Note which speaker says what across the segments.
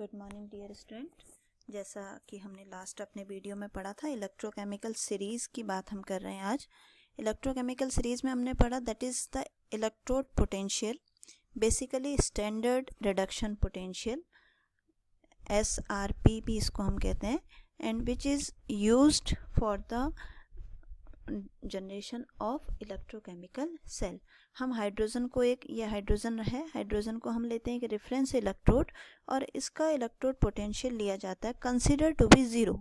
Speaker 1: Good morning dear student. जैसा कि हमने लास्ट अपने वीडियो में पढ़ा था, इलेक्ट्रोकेमिकल सीरीज़ की बात हम कर रहे हैं आज। इलेक्ट्रोकेमिकल सीरीज़ में हमने पढ़ा that is the electrode potential, basically standard reduction potential, SRP भी इसको हम कहते हैं, and which is used for the generation of electrochemical cell. हम हाइड्रोजन को ये हाइड्रोजन है, हाइड्रोजन को हम लेते हैं एक रेफरेंस इलेक्ट्रोड और इसका इलेक्ट्रोड पोटेंशियल लिया जाता है कंसीडर टू बी ज़ीरो।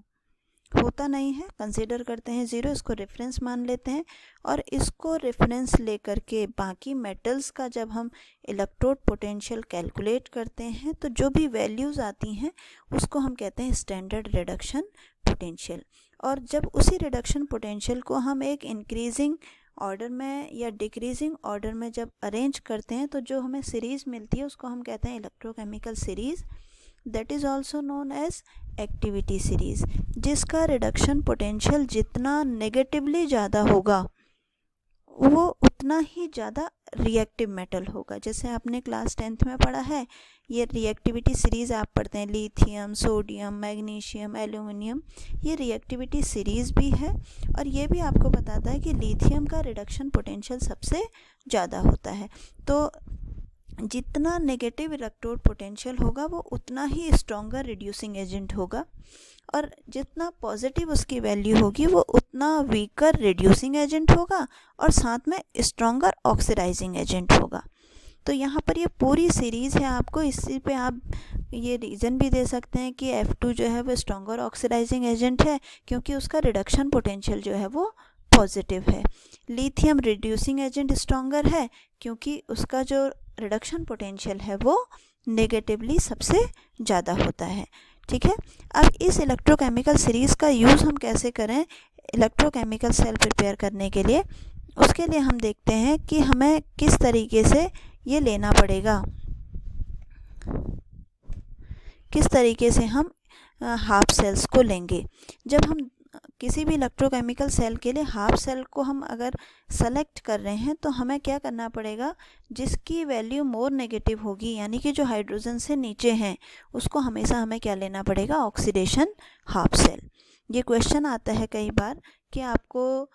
Speaker 1: होता नहीं है, कंसीडर करते हैं ज़ीरो, इसको रेफरेंस मान लेते हैं और इसको रेफरेंस लेकर के बाकी मेटल्स का जब हम इलेक्ट्रोड पोटेंशियल कैलकुलेट करते हैं तो जो भी वैल्यूज़ आती हैं उसको हम कहते हैं स्टैंडर्ड रिडक्शन पोटेंशियल। और जब उसी रिडक्शन पोटेंशियल को हम एक इंक्रीजिंग ऑर्डर में या डिक्रीजिंग ऑर्डर में जब अरेंज करते हैं तो जो हमें सीरीज़ मिलती है उसको हम कहते हैं electrochemical series, that is also known as activity series. जिसका रिडक्शन पोटेंशियल जितना नेगेटिवली ज़्यादा होगा वो उतना ही ज़्यादा रिएक्टिव मेटल होगा। जैसे आपने क्लास 10th में पढ़ा है, ये रिएक्टिविटी सीरीज़ आप पढ़ते हैं, लिथियम, सोडियम, मैग्नीशियम, एल्यूमिनियम, ये रिएक्टिविटी सीरीज़ भी है। और ये भी आपको बताता है कि लिथियम का रिडक्शन पोटेंशियल सबसे ज़्यादा होता है। तो जितना नेगेटिव इलेक्ट्रोड पोटेंशियल होगा वो उतना ही स्ट्रॉन्गर रिड्यूसिंग एजेंट होगा, और जितना पॉजिटिव उसकी वैल्यू होगी वो उतना वीकर रिड्यूसिंग एजेंट होगा और साथ में स्ट्रॉन्गर ऑक्सीडाइजिंग एजेंट होगा। तो यहाँ पर ये पूरी सीरीज़ है। आपको इसी पे आप ये रीज़न भी दे सकते हैं कि F2 जो है वो स्ट्रॉन्गर ऑक्सीडाइजिंग एजेंट है क्योंकि उसका रिडक्शन पोटेंशियल जो है वो पॉजिटिव है। लिथियम रिड्यूसिंग एजेंट स्ट्रॉन्गर है क्योंकि उसका जो रिडक्शन पोटेंशियल है वो नेगेटिवली सबसे ज़्यादा होता है। ठीक है, अब इस इलेक्ट्रोकेमिकल सीरीज़ का यूज़ हम कैसे करें इलेक्ट्रोकेमिकल सेल प्रिपेयर करने के लिए, उसके लिए हम देखते हैं कि हमें किस तरीके से ये लेना पड़ेगा, किस तरीके से हम हाफ सेल्स को लेंगे। जब हम किसी भी इलेक्ट्रोकेमिकल सेल के लिए हाफ सेल को हम अगर सेलेक्ट कर रहे हैं तो हमें क्या करना पड़ेगा, जिसकी वैल्यू मोर नेगेटिव होगी यानी कि जो हाइड्रोजन से नीचे हैं उसको हमेशा हमें क्या लेना पड़ेगा, ऑक्सीडेशन हाफ सेल। ये क्वेश्चन आता है कई बार कि आपको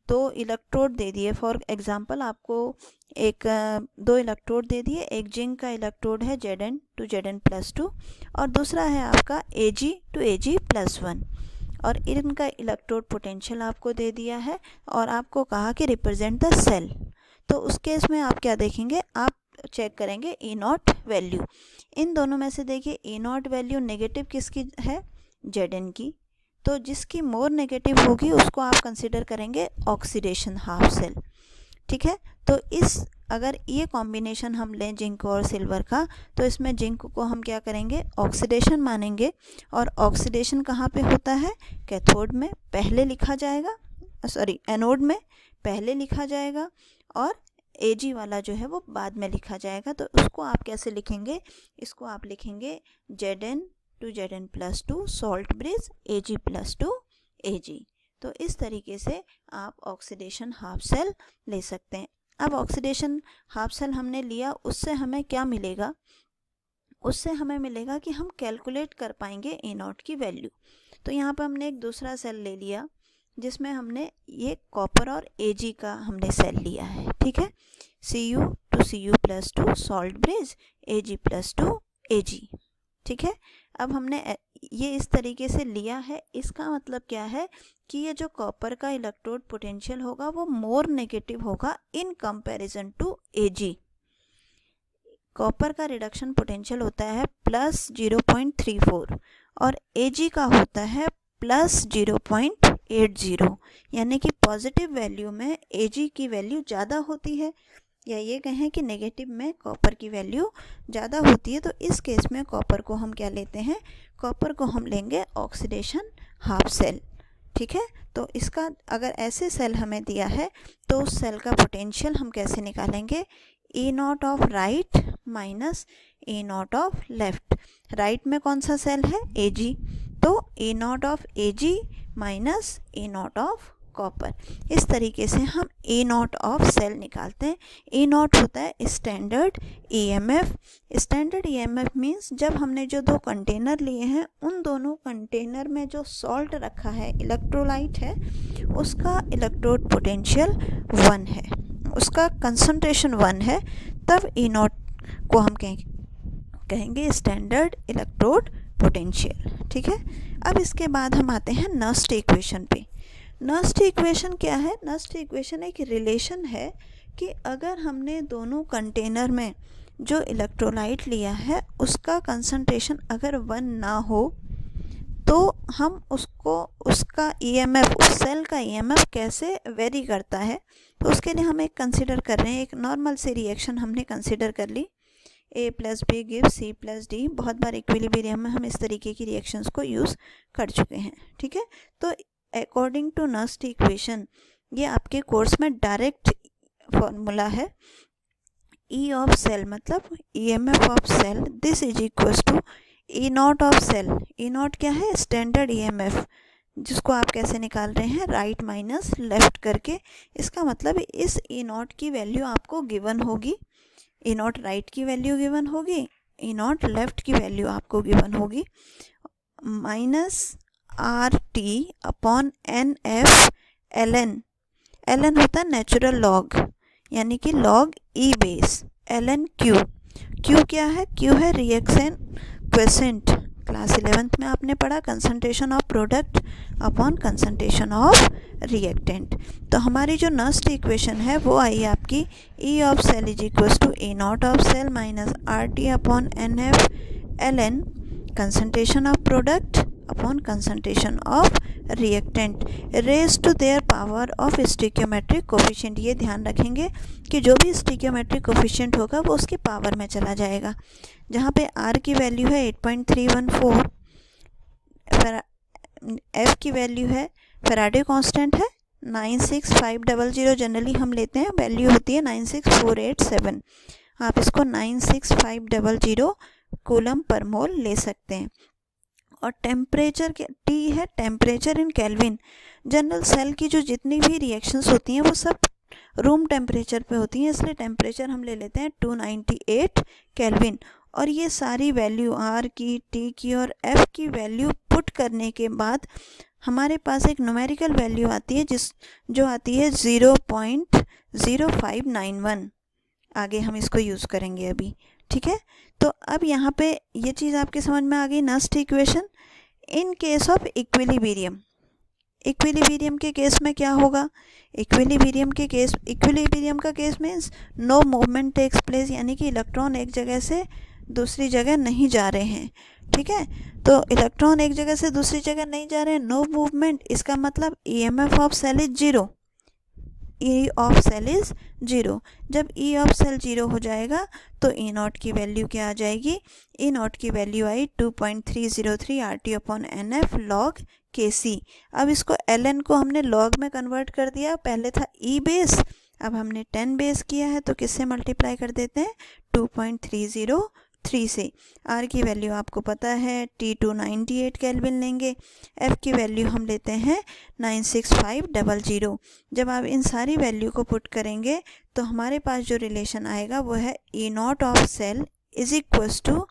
Speaker 1: दो इलेक्ट्रोड दे दिए, फॉर एग्जांपल आपको दो इलेक्ट्रोड दे दिए, एक जिंक का इलेक्ट्रोड है Zn to Zn+2 और दूसरा है आपका Ag to Ag+1, और इनका इलेक्ट्रोड पोटेंशियल आपको दे दिया है और आपको कहा कि रिप्रेजेंट द सेल। तो उस केस में आप क्या देखेंगे, आप चेक करेंगे E0 वैल्यू। इन दोनों में से देखिए E0 वैल्यू नेगेटिव किसकी है, Zn की, तो जिसकी मोर नेगेटिव होगी उसको आप कंसिडर करेंगे ऑक्सीडेशन हाफ सेल। ठीक है, तो अगर ये कॉम्बिनेशन हम लें जिंक और सिल्वर का तो इसमें जिंक को हम क्या करेंगे, ऑक्सीडेशन मानेंगे, और ऑक्सीडेशन कहाँ पे होता है, कैथोड में पहले लिखा जाएगा, एनोड में पहले लिखा जाएगा और Ag वाला जो है वो बाद में लिखा जाएगा। तो उसको आप कैसे लिखेंगे, इसको आप लिखेंगे Zn to Zn+2 salt bridge Ag+2 Ag। तो इस तरीके से आप ऑक्सीडेशन हाफ सेल ले सकते हैं। अब ऑक्सीडेशन हाफ सेल हमने लिया, उससे हमें क्या मिलेगा, उससे हमें मिलेगा कि हम कैलकुलेट कर पाएंगे E0 की वैल्यू। तो यहाँ पर हमने एक दूसरा सेल ले लिया जिसमें हमने ये कॉपर और Ag का हमने सेल लिया है। ठीक है, Cu to Cu+2 salt bridge Ag+2 Ag। ठीक है, अब हमने ये इस तरीके से लिया है। इसका मतलब क्या है कि ये जो कॉपर का इलेक्ट्रोड पोटेंशियल होगा वो मोर नेगेटिव होगा in comparison to Ag। Copper का रिडक्शन पोटेंशियल होता है +0.34 और Ag का होता है +0.80, यानी कि पॉजिटिव वैल्यू में Ag की वैल्यू ज़्यादा होती है, या ये कहें कि नेगेटिव में कॉपर की वैल्यू ज़्यादा होती है। तो इस केस में कॉपर को हम क्या लेते हैं, कॉपर को हम लेंगे ऑक्सीडेशन हाफ सेल। ठीक है, तो इसका अगर ऐसे सेल हमें दिया है तो उस सेल का पोटेंशियल हम कैसे निकालेंगे, E0 of right minus E0 of left. Right में कौन सा सेल है, Ag, तो E0 of Ag minus E0 of copper. इस तरीके से हम ए नॉट ऑफ सेल निकालते हैं। ए नॉट होता है standard EMF. Standard EMF means जब हमने जो दो कंटेनर लिए हैं उन दोनों कंटेनर में जो सॉल्ट रखा है, इलेक्ट्रोलाइट है, उसका इलेक्ट्रोड पोटेंशियल 1 है, उसका कंसंट्रेशन 1 है, तब ए नॉट को हम कहेंगे स्टैंडर्ड इलेक्ट्रोड पोटेंशियल। ठीक है। अब इसके बाद हम आते हैं नस्ट इक्वेशन पे। नस्ट इक्वेशन क्या है? नस्ट इक्वेशन एक रिलेशन है कि अगर हमने दोनों कंटेनर में जो इलेक्ट्रोलाइट लिया है उसका कंसंट्रेशन अगर 1 ना हो तो हम उसका ईएमएफ, उस सेल का ईएमएफ कैसे वेरी करता है, तो उसके लिए हम एक कंसिडर कर रहे हैं, एक नॉर्मल से रिएक्शन हमने कंसिडर कर ली, A + B give C + D। बहुत बार इक्विलिब्रियम में हम इस तरीके की रिएक्शंस को यूज़ कर चुके हैं। ठीक है। तो अकॉर्डिंग टू नस्ट इक्वेशन, ये आपके कोर्स में डायरेक्ट फॉर्मूला है। E ऑफ सेल मतलब EMF of cell, this is equals to E not of cell. E not क्या है? स्टैंडर्ड EMF, जिसको आप कैसे निकाल रहे हैं? राइट माइनस लेफ्ट करके। इसका मतलब इस E नॉट की वैल्यू आपको गिवन होगी, E नॉट राइट की वैल्यू गिवन होगी, E नॉट लेफ्ट की वैल्यू आपको गिवन होगी, -RT upon NF ln। ln होता है नेचुरल लॉग, यानी कि log E base, ln Q। Q क्या है? Q है रिएक्शन क्वेसेंट, क्लास 11th में आपने पढ़ा, concentration of product upon concentration of reactant. तो हमारी जो नस्ट इक्वेशन है वो आई आपकी E of cell is equals to E not of cell minus RT upon NF ln concentration of product upon concentration of reactant raise to their power of stoichiometric coefficient. ये ध्यान रखेंगे कि जो भी स्टिक्योमेट्रिक कोफिशिएंट होगा वो उसकी पावर में चला जाएगा। जहाँ पे R की वैल्यू है 8.314, F की वैल्यू है, फैराडे कांस्टेंट है 96500, जनरली हम लेते हैं, वैल्यू होती है 96487। आप इसको 96500 कूलम पर मोल ले सकते हैं। और टेम्परेचर के T है temperature in kelvin. General cell की जो जितनी भी रिएक्शंस होती हैं वो सब रूम टेम्परेचर पे होती हैं, इसलिए टेम्परेचर हम ले लेते हैं 298 केल्विन। और ये सारी वैल्यू R की, T की और F की वैल्यू पुट करने के बाद हमारे पास एक न्यूमेरिकल वैल्यू आती है जो आती है 0.0591। आगे हम इसको यूज़ करेंगे अभी। ठीक है। तो अब यहाँ पे ये चीज़ आपके समझ में आ गई, Nernst equation. In case of equilibrium, equilibrium के केस में क्या होगा? इक्विलिब्रियम का case means no movement takes place, यानी कि इलेक्ट्रॉन एक जगह से दूसरी जगह नहीं जा रहे हैं। ठीक है। तो इलेक्ट्रॉन एक जगह से दूसरी जगह नहीं जा रहे हैं, नो मूवमेंट, इसका मतलब EMF of cell is 0, E of cell is 0। जब E ऑफ सेल 0 हो जाएगा तो E नॉट की वैल्यू क्या आ जाएगी? E नॉट की वैल्यू आई 2.303 RT upon NF log Kc। अब इसको ln को हमने log में कन्वर्ट कर दिया, पहले था E बेस, अब हमने 10 बेस किया है, तो किससे मल्टीप्लाई कर देते हैं? 2.303 से। R की वैल्यू आपको पता है, T 298 केल्विन लेंगे, F की वैल्यू हम लेते हैं 96500। जब आप इन सारी वैल्यू को पुट करेंगे तो हमारे पास जो रिलेशन आएगा वो है E not of cell is equals to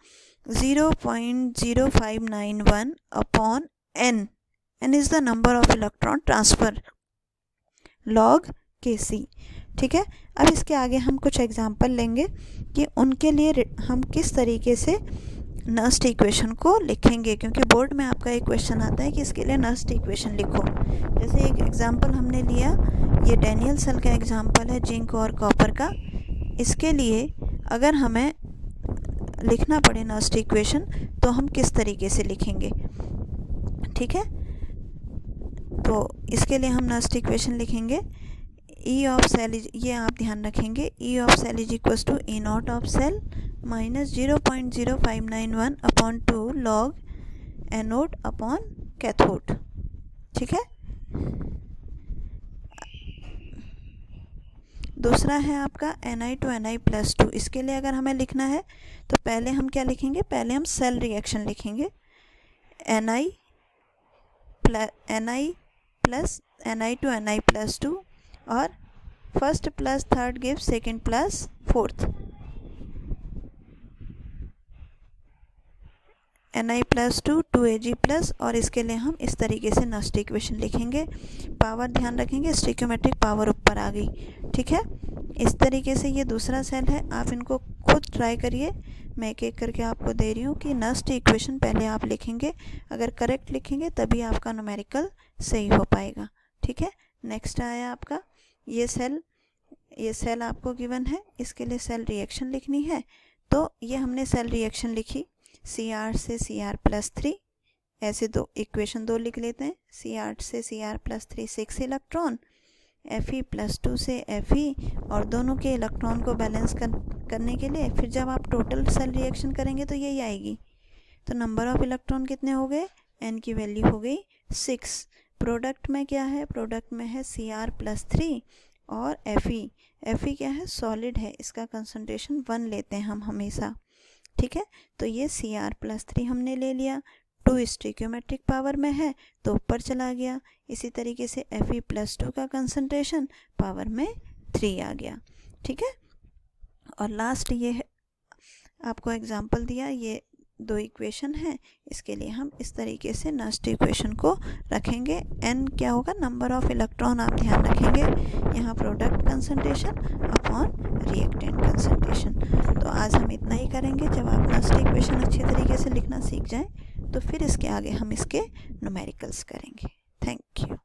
Speaker 1: 0.0591 upon N। N is the number of electron transfer log Kc। ठीक है। अब इसके आगे हम कुछ एग्जाम्पल लेंगे कि उनके लिए हम किस तरीके से नस्ट इक्वेशन को लिखेंगे, क्योंकि बोर्ड में आपका एक क्वेश्चन आता है कि इसके लिए नस्ट इक्वेशन लिखो। जैसे एक एग्जाम्पल हमने लिया, ये डैनियल सेल का एग्जाम्पल है जिंक और कॉपर का। इसके लिए अगर हमें लिखना पड़े नस्ट इक्वेशन तो हम किस तरीके से लिखेंगे? ठीक है। तो इसके लिए हम नस्ट इक्वेशन लिखेंगे, E ऑफ सेल, ये आप ध्यान रखेंगे, E of cell is equals to E not of cell minus 0.0591 upon 2 log anode upon cathode. ठीक है। दूसरा है आपका Ni to Ni+2। इसके लिए अगर हमें लिखना है तो पहले हम क्या लिखेंगे? पहले हम सेल रिएक्शन लिखेंगे, Ni plus Ni to Ni plus 2 और first plus third gives second plus fourth. Ni plus 2 2Ag plus, और इसके लिए हम इस तरीके से नस्ट इक्वेशन लिखेंगे। पावर ध्यान रखेंगे, स्टिक्योमेट्रिक पावर ऊपर आ गई, ठीक है। इस तरीके से ये दूसरा सेल है, आप इनको खुद ट्राई करिए, मैं एक एक करके आपको दे रही हूँ कि नस्ट इक्वेशन पहले आप लिखेंगे, अगर करेक्ट लिखेंगे तभी आपका न्यूमेरिकल सही हो पाएगा, ठीक है। नेक्स्ट आया आपका ये सेल आपको गिवन है, इसके लिए सेल रिएक्शन लिखनी है। तो ये हमने सेल रिएक्शन लिखी, Cr से Cr प्लस 3, ऐसे दो इक्वेशन 2 लिख लेते हैं। Cr से Cr plus 3 6 electron, Fe plus 2 से Fe, और दोनों के इलेक्ट्रॉन को बैलेंस करने के लिए फिर जब आप टोटल सेल रिएक्शन करेंगे तो यही आएगी। तो नंबर ऑफ इलेक्ट्रॉन कितने हो गए, n की वैल्यू हो गई 6। प्रोडक्ट में क्या है, प्रोडक्ट में है Cr प्लस 3 और Fe क्या है, सॉलिड है, इसका कंसंट्रेशन 1 लेते हैं हम हमेशा, ठीक है। तो ये Cr प्लस 3 हमने ले लिया, 2 स्टिक्योमेट्रिक पावर में है तो ऊपर चला गया। इसी तरीके से Fe प्लस 2 का कंसंट्रेशन पावर में 3 आ गया, ठीक है। और लास्ट ये है, आपको एग्जांपल दिया, ये 2 इक्वेशन है, इसके लिए हम इस तरीके से नस्ट इक्वेशन को रखेंगे। n क्या होगा, नंबर ऑफ इलेक्ट्रॉन आप ध्यान रखेंगे, यहाँ product concentration upon reactant concentration. तो आज हम इतना ही करेंगे। जब आप नस्ट इक्वेशन अच्छे तरीके से लिखना सीख जाएं तो फिर इसके आगे हम इसके न्यूमेरिकल्स करेंगे। Thank you.